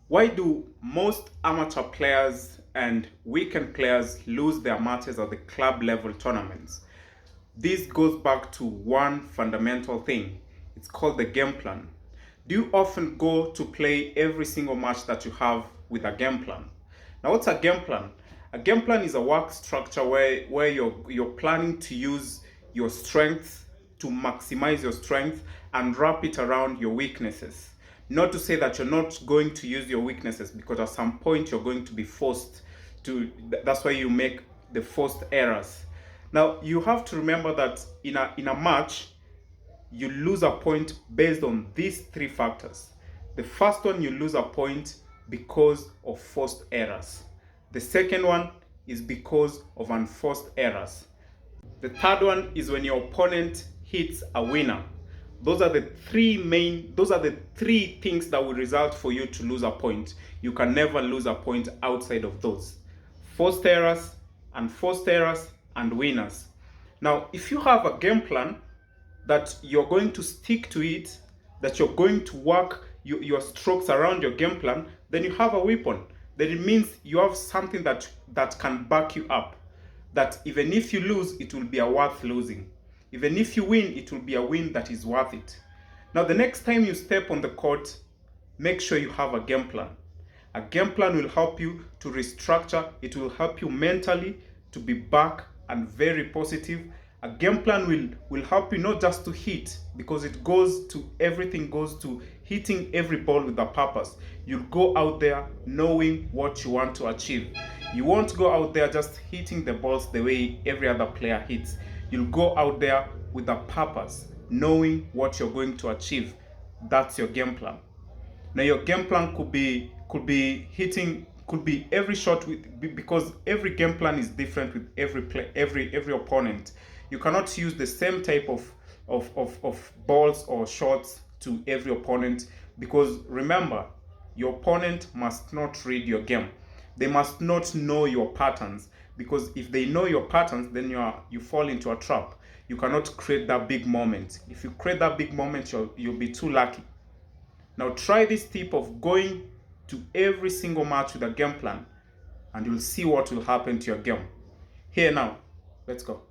Why do most amateur players and weekend players lose their matches at the club level tournaments? This goes back to one fundamental thing. It's called the game plan. Do you often go to play every single match that you have with a game plan? Now, what's a game plan? A game plan is a work structure where you're planning to use your strengths to maximize your strength and wrap it around your weaknesses. Not to say that you're not going to use your weaknesses, because at some point you're going to be forced to. That's why you make the forced errors. Now you have to remember that in a match, you lose a point based on these three factors. The first one, you lose a point because of forced errors. The second one is because of unforced errors. The third one is when your opponent hits a winner. Those are the three things that will result for you to lose a point. You can never lose a point outside of those: forced errors, unforced errors, and winners. Now, if you have a game plan that you're going to stick to it, that you're going to work your strokes around your game plan, then you have a weapon. Then it means you have something that can back you up. That even if you lose, it will be a worth losing. Even if you win, it will be a win that is worth it. Now, the next time you step on the court, make sure you have a game plan. A game plan will help you to restructure. It will help you mentally to be back and very positive. A game plan will help you not just to hit, because everything goes to hitting every ball with a purpose. You'll go out there knowing what you want to achieve. You won't go out there just hitting the balls the way every other player hits. You'll go out there with a purpose, knowing what you're going to achieve. That's your game plan. Now, your game plan could be every shot because every game plan is different with every opponent. You cannot use the same type of balls or shots to every opponent, because remember, your opponent must not read your game. They must not know your patterns, because if they know your patterns, then you fall into a trap. You cannot create that big moment. If you create that big moment, you'll be too lucky. Now try this tip of going to every single match with a game plan, and you'll see what will happen to your game. Here now, let's go.